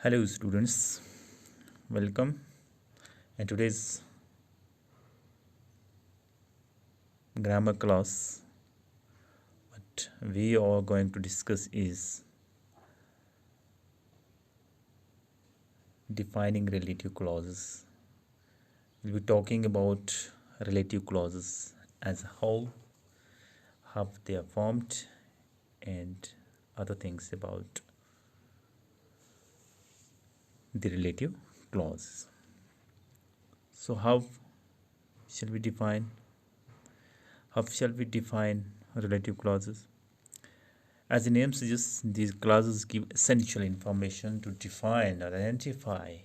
Hello, students. Welcome. And today's grammar class, what we are going to discuss is defining relative clauses. We'll be talking about relative clauses as a whole, how they are formed, and other things about the relative clause. So, how shall we define? How shall we define relative clauses? As the name suggests, these clauses give essential information to define or identify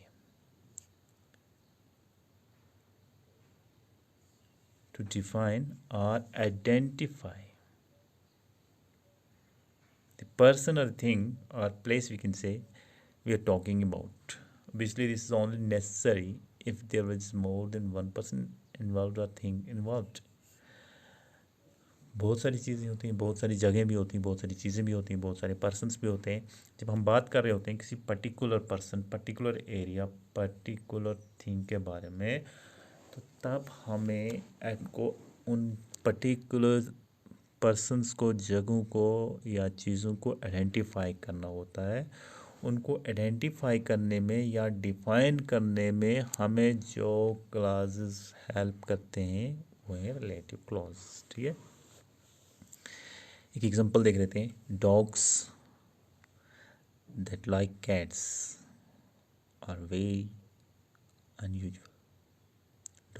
the person or the thing or place, we can say, we are talking about. Obviously, this is only necessary if there is more than one person involved or thing involved. बहुत सारी चीज़ें होती हैं, बहुत सारी जगह भी होती हैं, बहुत सारी चीज़ें भी होती हैं, बहुत सारे पर्सन्स भी होते हैं. जब हम बात कर रहे होते हैं किसी particular person, particular area, particular thing के बारे में, तो तब हमें को उन पर्टिकुलर पर्सन्स को, जगहों को या चीज़ों को आइडेंटिफाई करना होता है. उनको आइडेंटिफाई करने में या डिफाइन करने में हमें जो क्लॉजेस हेल्प करते हैं वो है रिलेटिव क्लॉज. ठीक है, एक एग्जांपल देख लेते हैं. Dogs that like cats are very unusual.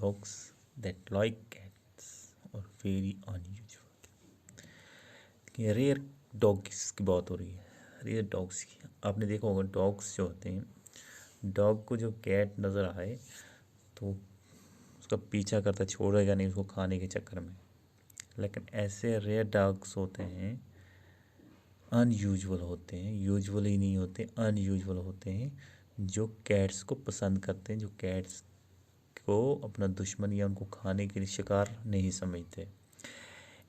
Dogs that like cats are very unusual. Rare dogs की बात हो रही है, रेयर डॉग्स की. आपने देखा होगा डॉग्स जो होते हैं, डॉग को जो कैट नज़र आए तो उसका पीछा करता, छोड़ेगा नहीं उसको खाने के चक्कर में. लेकिन ऐसे रेयर डॉग्स होते हैं, अनयूजुअल होते हैं, यूजुअली नहीं होते, अनयूजुअल होते हैं, जो कैट्स को पसंद करते हैं, जो कैट्स को अपना दुश्मन या उनको खाने के लिए शिकार नहीं समझते.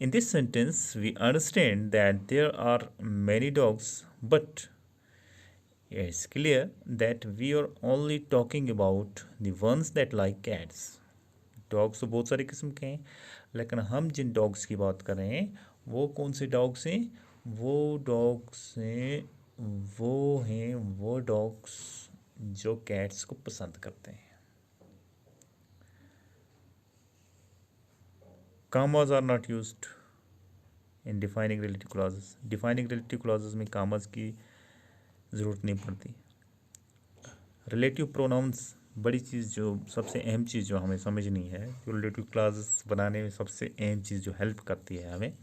In this sentence, we understand that there are many dogs, but it's clear that we are only talking about the ones that like cats. Dogs तो बहुत सारे किस्म के हैं, लेकिन हम जिन डॉग्स की बात कर रहे हैं वो कौन से डॉग्स हैं? वो डॉग्स हैं, वो डॉग्स जो कैट्स को पसंद करते हैं. Commas are not used in defining relative clauses. Defining relative clauses में commas की ज़रूरत नहीं पड़ती. रिलेटिव प्रोनाउंस बड़ी चीज़, जो सबसे अहम चीज़ जो हमें समझनी है, जो रिलेटिव क्लॉजेस बनाने में सबसे अहम चीज़ जो हेल्प करती है हमें,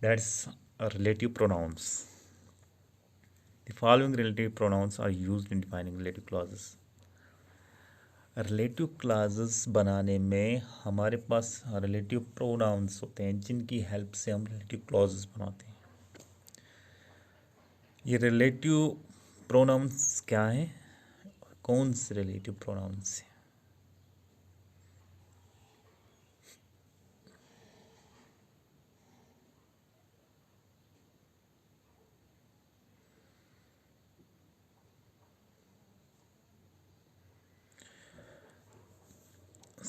that's relative pronouns. The following relative pronouns are used in defining relative clauses. Relative clauses बनाने में हमारे पास रिलेटिव प्रोनाउंस होते हैं जिनकी हेल्प से हम रिलेटिव क्लॉजेस बनाते हैं. ये रिलेटिव प्रोनाउंस क्या हैं? कौन से रिलेटिव प्रोनाउंस हैं?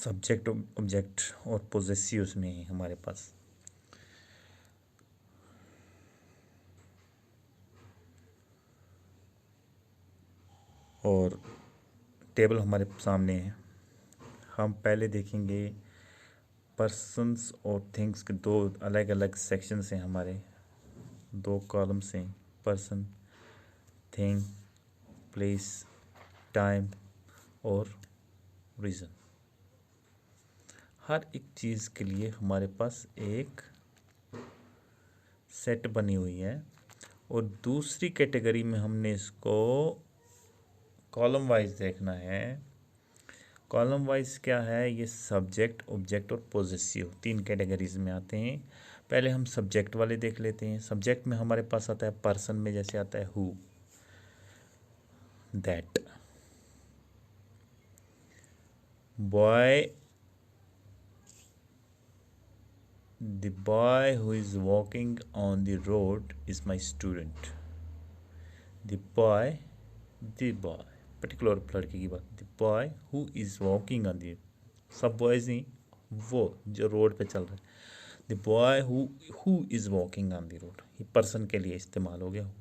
सब्जेक्ट, ऑब्जेक्ट और पोजेसिव्स में है हमारे पास. और टेबल हमारे सामने है. हम पहले देखेंगे पर्सन्स और थिंग्स के दो अलग अलग सेक्शंस हैं हमारे, दो कॉलम्स हैं. पर्सन, थिंग, प्लेस, टाइम और रीज़न. हर एक चीज़ के लिए हमारे पास एक सेट बनी हुई है. और दूसरी कैटेगरी में हमने इसको कॉलम वाइज देखना है. कॉलम वाइज क्या है? ये सब्जेक्ट, ऑब्जेक्ट और पोजेसिव तीन कैटेगरीज में आते हैं. पहले हम सब्जेक्ट वाले देख लेते हैं. सब्जेक्ट में हमारे पास आता है पर्सन में, जैसे आता है who, that. Boy, the boy who is walking on the road is my student. The boy the boy, particular लड़के की बात, the boy who is walking on the, सब बॉयज़ नहीं, वो जो रोड पे चल रहा है। The boy who is walking on the road, ये पर्सन के लिए इस्तेमाल हो गया।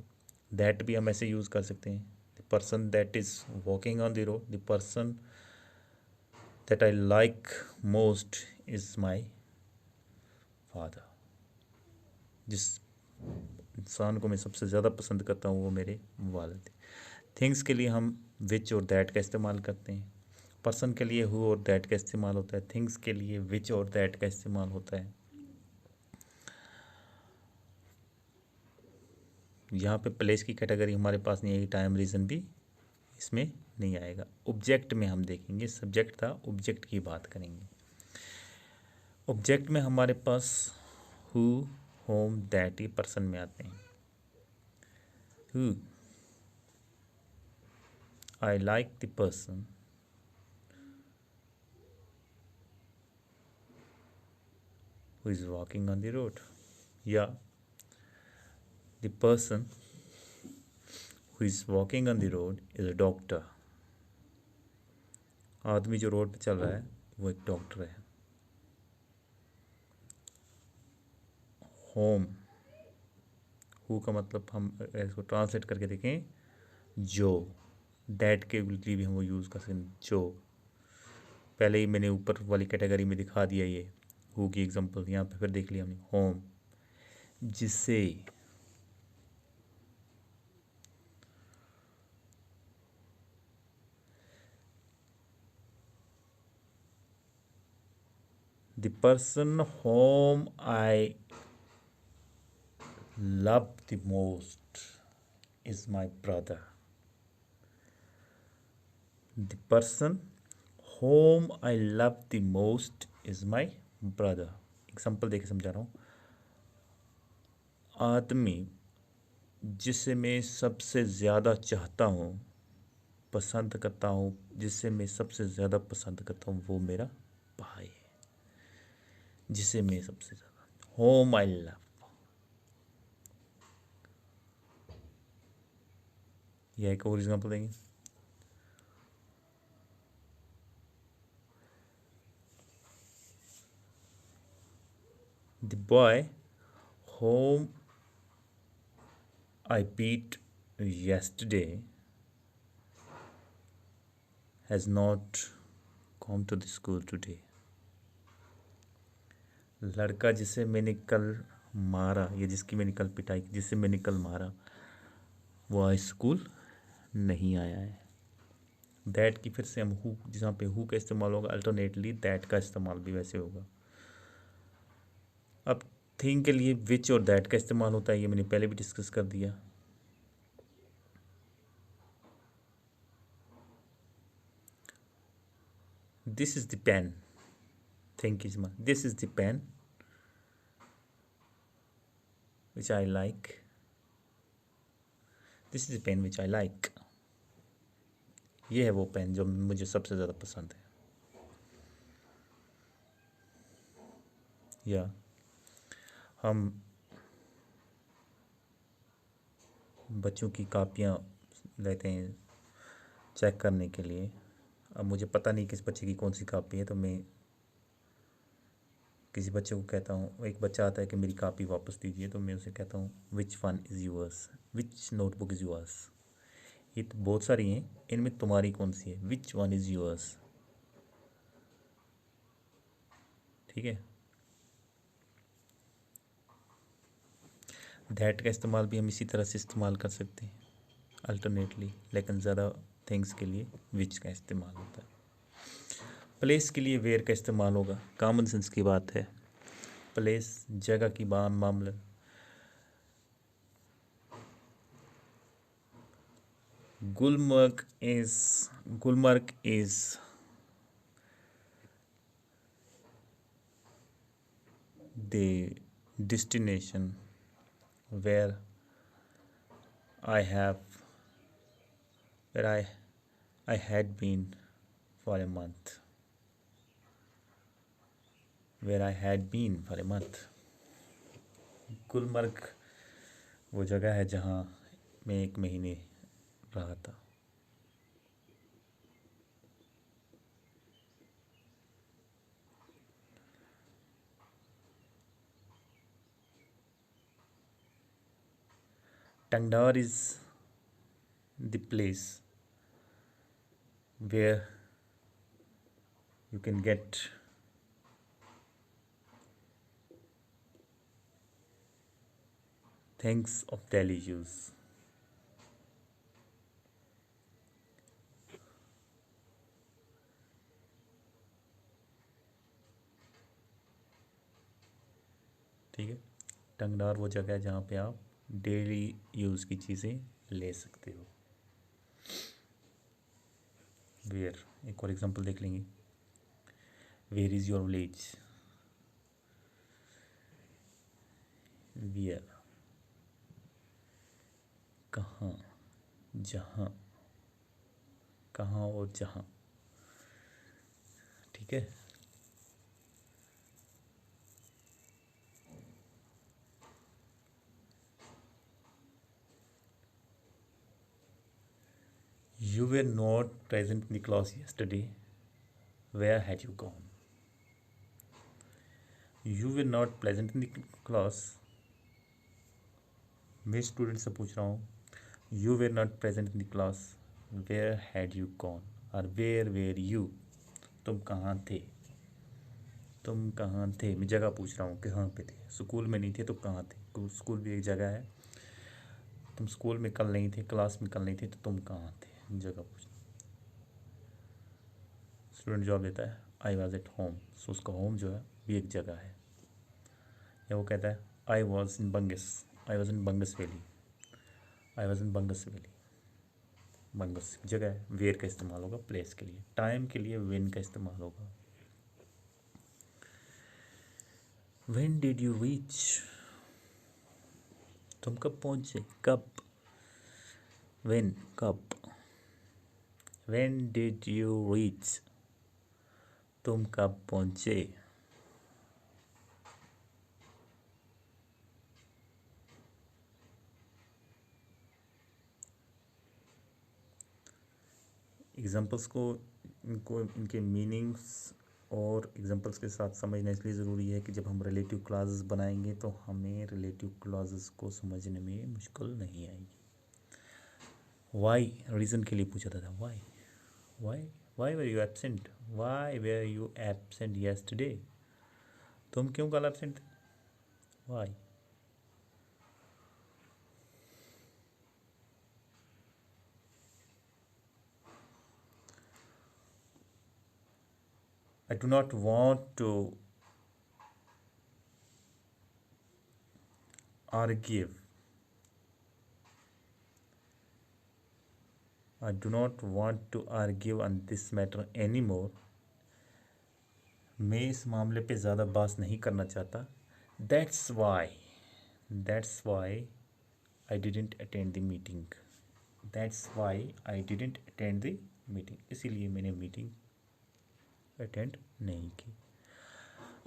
दैट भी हम ऐसे यूज़ कर सकते हैं, the person that is walking on the road, the person that I like most is my father, जिस इंसान को मैं सबसे ज़्यादा पसंद करता हूँ वो मेरे वालिद। थिंग्स के लिए हम विच और दैट का इस्तेमाल करते हैं, पर्सन के लिए हु और दैट का इस्तेमाल होता है, थिंग्स के लिए विच और दैट का इस्तेमाल होता है। यहाँ पे प्लेस की कैटेगरी हमारे पास नहीं आएगी, टाइम रीज़न भी इसमें नहीं आएगा। ऑब्जेक्ट में हम देखेंगे, सब्जेक्ट था, ऑब्जेक्ट की बात करेंगे। ऑब्जेक्ट में हमारे पास हु, होम, दैट ये पर्सन में आते हैं। Who, I like the person who is walking on the road, या the person who is walking on the road is a doctor, आदमी जो रोड पे चल रहा है वो एक डॉक्टर है। होम, हु का मतलब हम इसको ट्रांसलेट करके देखें, जो, डैट के लिए भी हम वो यूज़ कर सकते हैं, जो। पहले ही मैंने ऊपर वाली कैटेगरी में दिखा दिया ये हु की एग्जांपल, यहाँ पे फिर देख लिया हमने। होम, जिसे, the person whom I love the most is my brother. The person whom I love the most is my brother. Example देके समझा रहा हूँ। आदमी जिसे मैं सबसे ज़्यादा चाहता हूँ, पसंद करता हूँ, जिसे मैं सबसे ज़्यादा पसंद करता हूँ वो मेरा भाई है, जिसे मैं सबसे ज़्यादा, होम आई लव। यह एक और एग्जाम्पल देंगे। The boy whom I beat yesterday has not come to the school today. लड़का जिसे मैंने कल मारा, या जिसकी मैंने कल पिटाई की, जिसे मैंने कल मारा, वो आज स्कूल नहीं आया है। दैट की फिर से हम हु, जहाँ पे हु का इस्तेमाल होगा अल्टरनेटली दैट का इस्तेमाल भी वैसे होगा। अब थिंग के लिए विच और दैट का इस्तेमाल होता है, ये मैंने पहले भी डिस्कस कर दिया। This is the pen, think is my, this is the pen which I like, this is the pen which I like. ये है वो पेन जो मुझे सबसे ज़्यादा पसंद है। या हम बच्चों की कापियाँ लेते हैं चेक करने के लिए। अब मुझे पता नहीं किस बच्चे की कौन सी कापी है, तो मैं किसी बच्चे को कहता हूँ, एक बच्चा आता है कि मेरी कापी वापस दीजिए, तो मैं उसे कहता हूँ which one is yours, which notebook is yours. ये तो बहुत सारी हैं, इनमें तुम्हारी कौन सी है, विच वन इज़ यूअर्स। ठीक है। दैट का इस्तेमाल भी हम इसी तरह से इस्तेमाल कर सकते हैं अल्टरनेटली, लेकिन ज़्यादा थिंग्स के लिए विच का इस्तेमाल होता है। प्लेस के लिए वेयर का इस्तेमाल होगा, कॉमन सेंस की बात है। प्लेस जगह की मामला, Gulmarg is the destination where I have where I had been for a month. Where I had been for a month. Gulmarg वो जगह है जहाँ मैं 1 महीने रहा था। Tangdar is the place where you can get things of daily use. ठीक है, टंगडार वो जगह है जहाँ पे आप डेली यूज़ की चीज़ें ले सकते हो। वेयर, एक और एग्जांपल देख लेंगे। Where is your village, where कहाँ, जहाँ, कहाँ और जहाँ। ठीक है, you were not present in the class yesterday, where had you gone? You were not present in the class, मैं स्टूडेंट से पूछ रहा हूँ, you were not present in the class, where had you gone, और where were you, तुम कहाँ थे, तुम कहाँ थे। मैं जगह पूछ रहा हूँ कहाँ पे थे। स्कूल में नहीं थे तो कहाँ थे, स्कूल भी एक जगह है। तुम स्कूल में कल नहीं थे, क्लास में कल नहीं थे, तो तुम कहाँ थे, जगह पूछ। स्टूडेंट जवाब देता है आई वॉज एट होम, सो उसका होम जो है भी एक जगह है। या वो कहता है I was in Bangus, I was in Bangus valley, I was in Bangus valley. Bangus जगह है, वेयर का इस्तेमाल होगा प्लेस के लिए, टाइम के लिए वेन का इस्तेमाल होगा। व्हेन डिड यू रीच, तुम कब पहुंचे, कब। व्हेन कब, व्हेन डिड यू रीच, तुम कब पहुंचे। एग्जाम्पल्स को, इनको इनके मीनिंग्स और एग्जाम्पल्स के साथ समझना इसलिए ज़रूरी है कि जब हम रिलेटिव क्लॉजेस बनाएंगे तो हमें रिलेटिव क्लॉजेस को समझने में मुश्किल नहीं आएगी। वाई रीज़न के लिए पूछा था, why why why were you absent, why were you absent yesterday, तुम क्यों कल एबसेंट थे, why. I do not want to argue, I do not want to argue on this matter anymore, मैं इस मामले पे ज़्यादा बात नहीं करना चाहता। That's why I didn't attend the meeting, that's why I didn't attend the meeting, इसीलिए मैंने मीटिंग अटेंड नहीं की।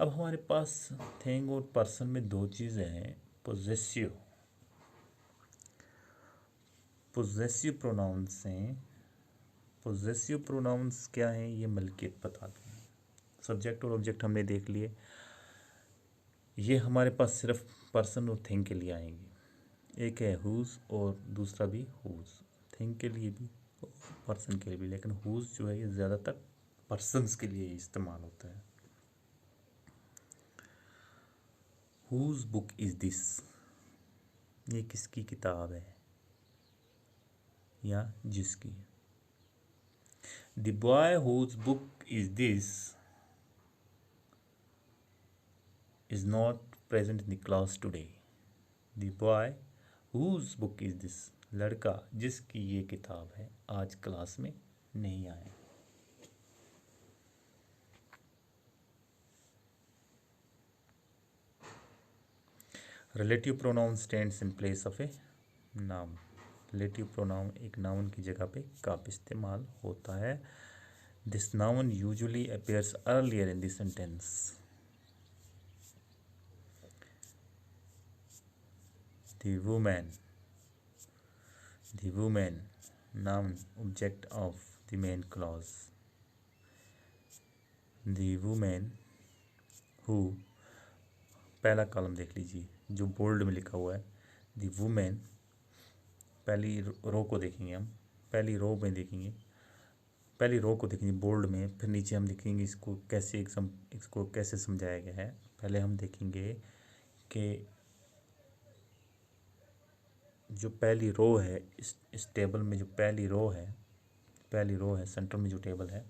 अब हमारे पास थिंग और पर्सन में दो चीज़ें हैं, पोजेसिव, पोजेसिव प्रोनाउंस हैं। पोजेसिव प्रोनाउंस क्या हैं, ये मलकियत बताते हैं। सब्जेक्ट और ऑब्जेक्ट हमने देख लिए, ये हमारे पास सिर्फ पर्सन और थिंग के लिए आएंगे। एक है हुज और दूसरा भी हुज, थिंग के लिए भी और पर्सन के लिए भी, लेकिन हुज जो है ये ज़्यादातर पर्सन्स के लिए इस्तेमाल होता है। हुज बुक इज़ दिस, ये किसकी किताब है या जिसकी। The boy whose book is this is not present in the class today. The boy whose book is this, लड़का जिसकी ये किताब है आज क्लास में नहीं आया। Relative pronoun stands in place of a noun, relative pronoun एक नाउन की जगह पे कब इस्तेमाल होता है। This noun usually appears earlier in the sentence. The woman, noun, object of the main clause. The woman who, पहला कॉलम देख लीजिए जो बोल्ड में लिखा हुआ है, the woman पहली रो को देखेंगे हम, पहली रो में देखेंगे, पहली रो को देखेंगे बोल्ड में, फिर नीचे हम देखेंगे इसको कैसे समझाया गया है। पहले हम देखेंगे कि जो पहली रो है इस टेबल में, जो पहली रो है सेंटर में जो टेबल है,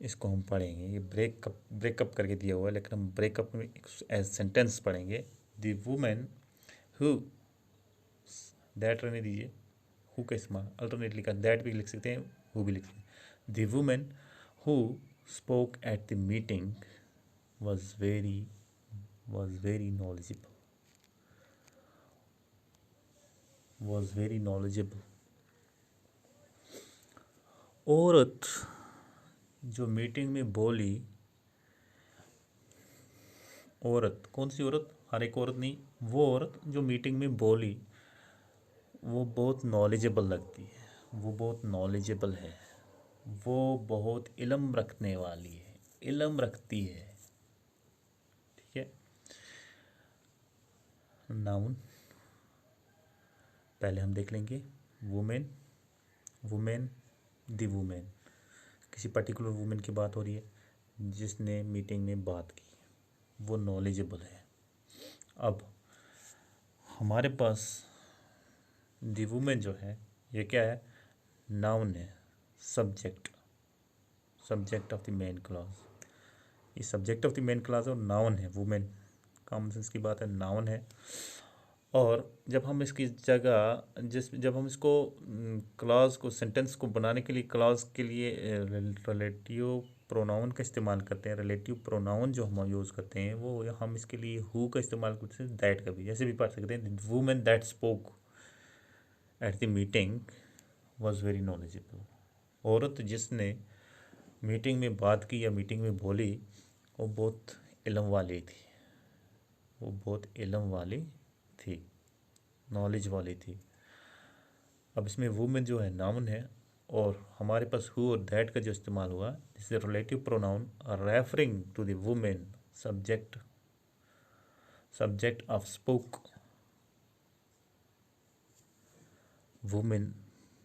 इसको हम पढ़ेंगे। ये ब्रेकअप करके दिया हुआ है, लेकिन हम ब्रेकअप में एज सेंटेंस पढ़ेंगे। द वुमेन हु, दैट रहने दीजिए, हु का इस्तेमाल अल्टरनेटली का, दैट भी लिख सकते हैं, हु भी लिख सकते हैं। The women who spoke at the meeting was very knowledgeable, was very knowledgeable। औरत जो मीटिंग में बोली, औरत कौन सी औरत, हर एक औरत नहीं, वो औरत जो मीटिंग में बोली वो बहुत नॉलेजेबल लगती है, वो बहुत नॉलेजेबल है, वो बहुत इल्म रखने वाली है, इल्म रखती है। ठीक है। नाउन पहले हम देख लेंगे। वुमेन, वुमेन, दी वुमेन, किसी पर्टिकुलर वुमेन की बात हो रही है जिसने मीटिंग में बात की, वो नॉलेजेबल है। अब हमारे पास दी वुमेन जो है ये क्या है, नाउन है, subject, subject of the main clause. ये subject of the main clause और नाउन है, वुमेन कॉमन सेंस की बात है, नाउन है। और जब हम इसकी जगह जब हम इसको क्लॉज को, सेंटेंस को बनाने के लिए क्लॉज के लिए रिलेटिव प्रोनाउन का इस्तेमाल करते हैं। रिलेटिव प्रोनाउन जो हम यूज़ करते हैं वो हम इसके लिए हु का इस्तेमाल करते हैं, दैट का भी, जैसे भी पढ़ सकते हैं। Women that spoke at the meeting was very knowledgeable. औरत जिसने मीटिंग में बात की या मीटिंग में बोली वो बहुत इल्म वाली थी, वो बहुत इल्म वाली थी, नॉलेज वाली थी। अब इसमें वुमेन जो है नाउन है और हमारे पास हु और दैट का जो इस्तेमाल हुआ, this is relative pronoun referring to the women, subject, subject of spoke, women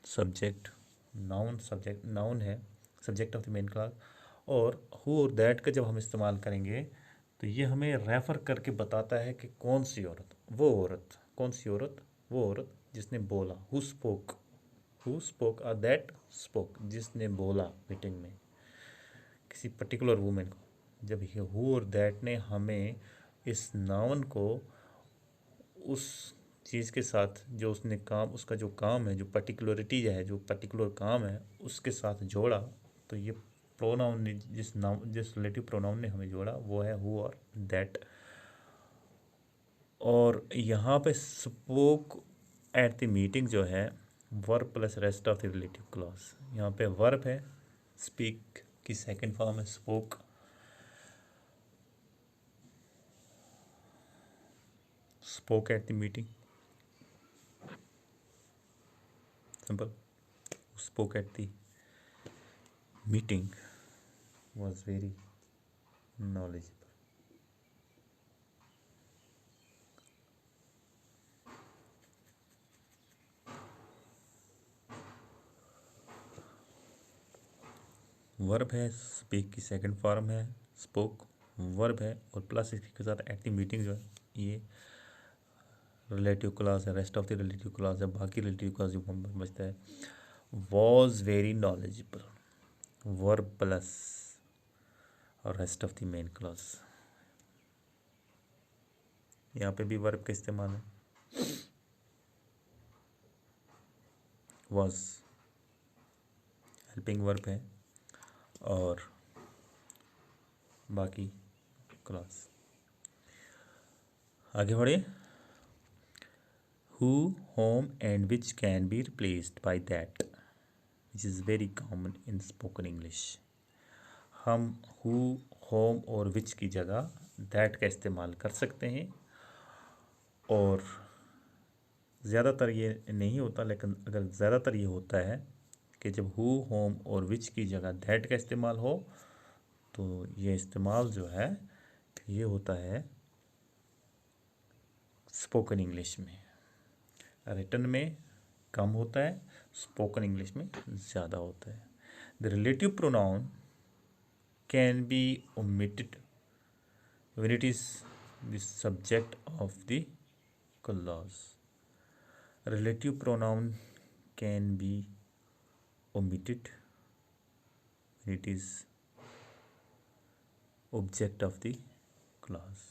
subject, noun subject, noun है, subject of the main clause. और हु और दैट का जब हम इस्तेमाल करेंगे तो ये हमें रेफ़र करके बताता है कि कौन सी औरत, वो औरत, कौन सी औरत, वो औरत जिसने बोला, हु स्पोक और दैट स्पोक, जिसने बोला मीटिंग में किसी पर्टिकुलर वुमेन को। जब ये हु और दैट ने हमें इस नाउन को उस चीज़ के साथ जो उसने काम, उसका जो काम है, जो पर्टिकुलरिटी है, जो पर्टिकुलर काम है, उसके साथ जोड़ा, तो ये प्रोनाउन ने जिस रिलेटिव प्रोनाउन ने हमें जोड़ा वो है हु और दैट। और यहाँ पे स्पोक एट द मीटिंग जो है verb plus rest of the relative clause. यहाँ पे वर्ब है, स्पीक की सेकंड फॉर्म है spoke, spoke at the meeting, simple, spoke at the meeting was very knowledgeable। Verb है, स्पीक की सेकंड फॉर्म है स्पोक, वर्ब है और प्लस इसके साथ एट द मीटिंग जो है ये रिलेटिव क्लॉज है, rest of the relative clause है, बाकी रिलेटिव क्लॉज जो बचता है। Was very knowledgeable, verb plus और rest of the main clause. यहाँ पे भी वर्ब का इस्तेमाल है, वॉज हेल्पिंग वर्ब है और बाकी क्लॉज। आगे बढ़े। Who, home and which can be replaced by that, which is very common in spoken English. हम हु, होम और विच की जगह दैट का इस्तेमाल कर सकते हैं और ज़्यादातर ये नहीं होता, लेकिन अगर ज़्यादातर ये होता है कि जब हु, होम और विच की जगह दैट का इस्तेमाल हो तो ये इस्तेमाल जो है ये होता है स्पोकन इंग्लिश में। रिटन में कम होता है, स्पोकन इंग्लिश में ज़्यादा होता है। The relative pronoun can be omitted when it is the subject of the clause. Relative pronoun can be omitted when it is object of the clause.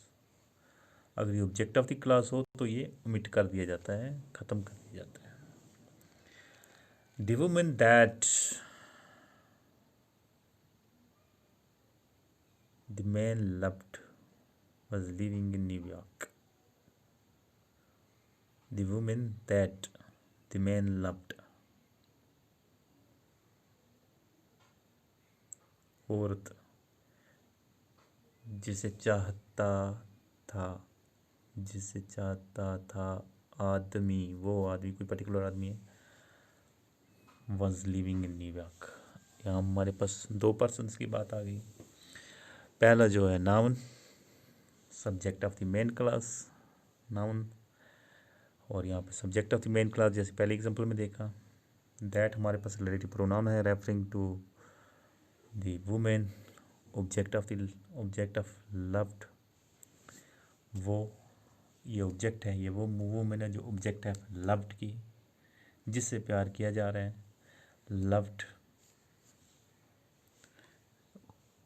अगर ये ऑब्जेक्ट ऑफ द क्लास हो तो ये omit कर दिया जाता है, ख़त्म कर दिया जाता है। The woman that the man loved was living in New York. The woman that the man loved, औरत जिसे चाहता था, जिसे चाहता था आदमी, वो आदमी कोई पर्टिकुलर आदमी है, वॉज लिविंग इन न्यूयॉर्क। यहाँ हमारे पास दो पर्सन्स की बात आ गई। पहला जो है noun, subject of the main clause, noun, और यहाँ पे subject of the main clause जैसे पहले एग्जांपल में देखा। दैट हमारे पास रिलेटिव प्रोनाउन है referring to the women, object of loved, वो ये ऑब्जेक्ट है, ये वो वुमेन है जो ऑब्जेक्ट है लव्ड की, जिससे प्यार किया जा रहा है, लव्ड।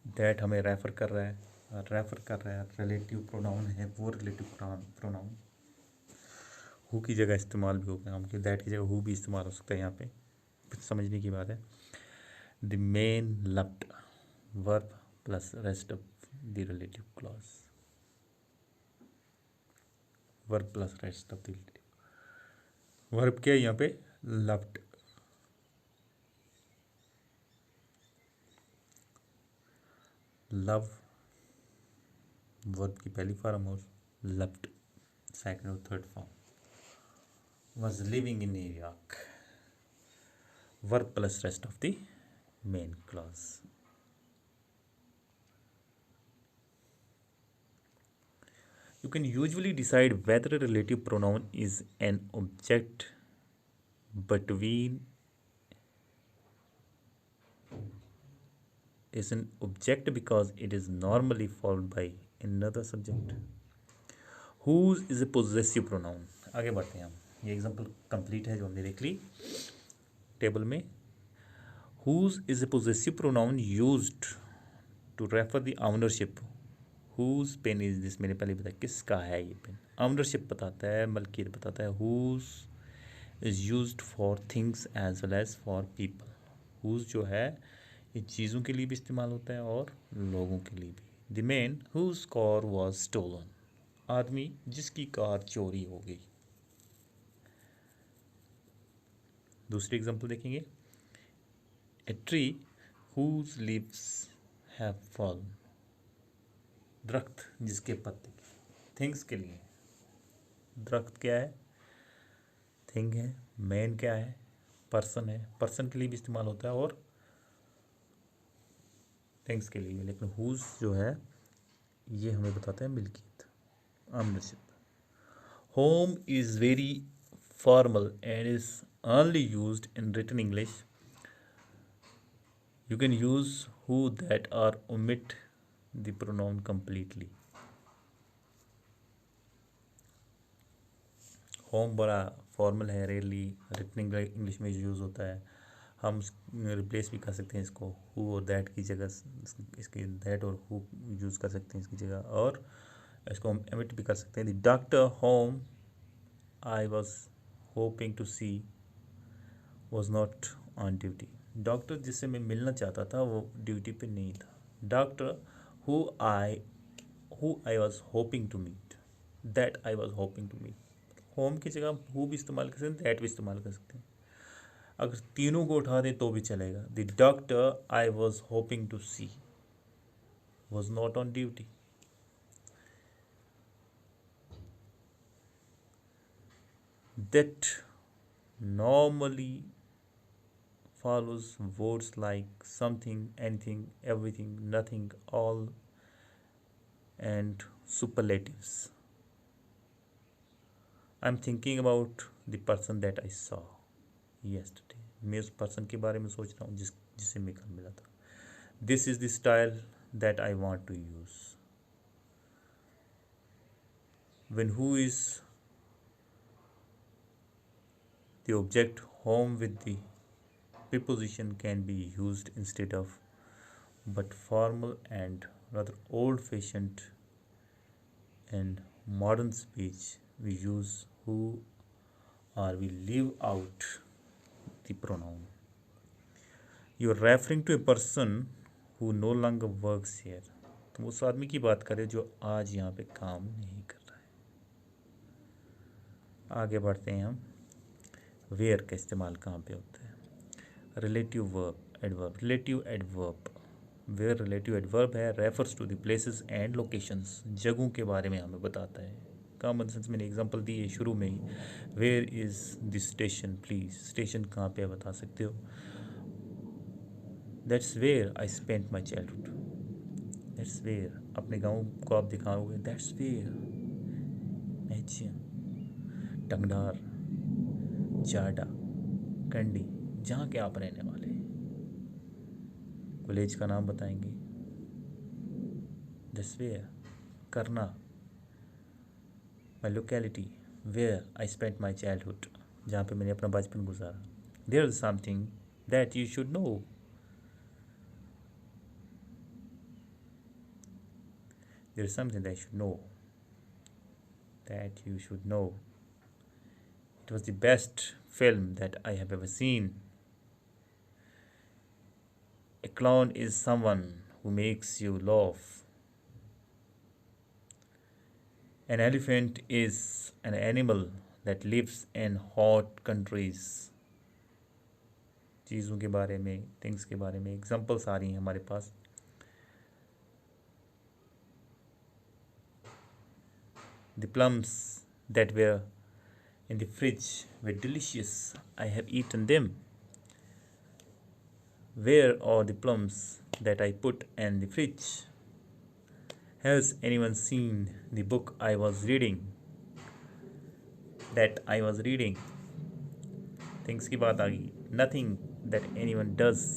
दैट हमें रेफर कर रहा है, रिलेटिव प्रोनाउन है वो रिलेटिव प्रोनाउन। हु की जगह इस्तेमाल भी होगा, हम दैट की जगह हु भी इस्तेमाल हो सकता है। यहाँ पे समझने की बात है। The main loved, verb plus rest of the relative clause, verb plus rest of the relative. Verb क्या है यहाँ पे? लव्ड। लव वर्ब की पहली फॉर्म और लव्ड सेकंड और third form. was living in New York, verb plus rest of the main clause. You can usually decide whether a relative pronoun is an object between because it is normally followed by another subject. Whose is a possessive pronoun. आगे बढ़ते हैं हम, ये example complete है जो हमने देख ली table में। Whose is a possessive pronoun used to refer the ownership. Whose pen is this, मैंने पहले बताया किसका है ये पेन। Ownership बताता है, मलकियत बताता है। Whose is used for things as well as for people. Whose जो है ये चीज़ों के लिए भी इस्तेमाल होता है और लोगों के लिए भी। The man whose car was stolen. आदमी जिसकी कार चोरी हो गई। दूसरी एग्जाम्पल देखेंगे। A tree whose leaves have fallen. दरख्त जिसके पत्ते, थिंग्स के लिए। दरख्त क्या है? थिंग है। मैन क्या है? पर्सन है। पर्सन के लिए भी इस्तेमाल होता है और थिंग्स के लिए भी। लेकिन हुज जो है ये हमें बताता है मिल्कियत, ownership. Whom is very formal and is only used in written English. You can use who, that or omit the pronoun completely. Home बड़ा फॉर्मल है, रेयरली रिटन इंग्लिश में यूज़ होता है। हम रिप्लेस भी कर सकते हैं इसको हु और दैट की जगह, इसके दैट और हु यूज़ कर सकते हैं इसकी जगह, और इसको हम एमिट भी कर सकते हैं। The doctor whom I was hoping to see was not on duty. Doctor जिससे मैं मिलना चाहता था वो ड्यूटी पे नहीं था। Doctor who I was hoping to meet, that I was hoping to meet. Whom की जगह हु भी इस्तेमाल कर सकते हैं, दैट भी इस्तेमाल कर सकते हैं। अगर तीनों को उठा दे तो भी चलेगा। The doctor I was hoping to see was not on duty. That normally follows words like something, anything, everything, nothing, all, and superlatives. I'm thinking about the person that I saw yesterday. मैं उस person के बारे में सोच रहा हूँ जिसे मैं कल मिला था. This is the style that I want to use. when who is the object, home with the preposition can be used instead of, but formal and rather old fashioned and modern speech we use who or we leave out the pronoun. You are referring to a person who no longer works here. तुम उस आदमी की बात करें जो आज यहाँ पे काम नहीं कर रहा है. आगे बढ़ते हैं हम. वेयर का इस्तेमाल कहाँ पे होता है? Relative verb, adverb. Relative adverb, where relative adverb है, refers to the places and locations. जगहों के बारे में हमें बताता है. कॉमन सेंस मैंने एग्जांपल दी है शुरू में ही. Where is the station please. Station कहाँ पे है बता सकते हो. That's where I spent my childhood. That's where. अपने गाँव को आप दिखाओगे. That's where. मैचिया, टंगडार, जाडा, कंडी, जहाँ के आप रहने वाले हैं. विलेज का नाम बताएंगे. That's where. करना, my locality. Where I spent my childhood. जहाँ पे मैंने अपना बचपन गुजारा. There is something that you should know. There is something that you should know. That you should know. It was the best film that I have ever seen. A clown is someone who makes you laugh. An elephant is an animal that lives in hot countries. चीज़ों के बारे में, things के बारे में examples आ रही हैं हमारे पास. The plums that were in the fridge were delicious. I have eaten them. Where are the plums that I put in the fridge? Has anyone seen the book I was reading? That I was reading. Things की बात आ गई. Nothing that anyone does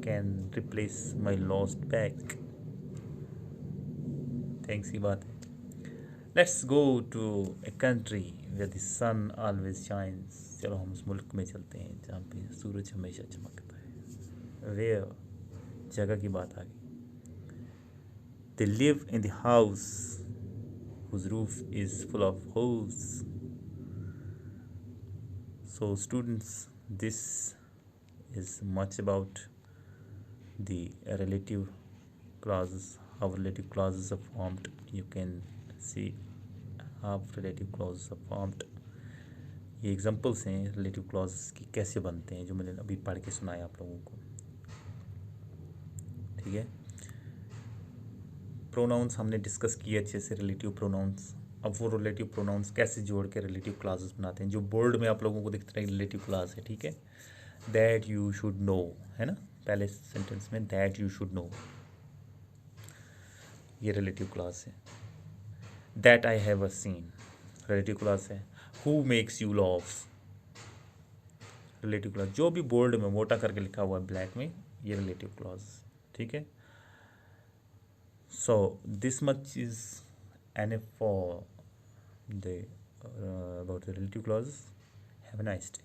can replace my lost bag. Things की बात है. Let's go to a country where the sun always shines. चलो हम उस मुल्क में चलते हैं जहाँ पे सूरज हमेशा चमकता है. Where, जगह की बात आ गई. They live in the house whose roof is full of holes. So students, this is much about the relative clauses, how relative clauses are formed. You can see how relative clauses are formed. ये examples हैं relative clauses की कैसे बनते हैं जो मैंने अभी पढ़ के सुनाया आप लोगों को. ठीक है. प्रोनाउंस हमने डिस्कस किए अच्छे से. Relative pronouns. अब वो रिलेटिव प्रोनाउंस कैसे जोड़ के रिलेटिव क्लॉजेस बनाते हैं. जो बोर्ड में आप लोगों को दिखता है रिलेटिव क्लॉज है. ठीक है. दैट यू शुड नो है ना पहले सेंटेंस में. दैट यू शुड नो ये रिलेटिव क्लॉज है. That I have seen relative clause है. Who makes you laugh relative clause. जो भी बोल्ड में मोटा करके लिखा हुआ है ब्लैक में ये रिलेटिव क्लॉज. ठीक है. So this much is enough for the about the relative clauses. Have a nice day.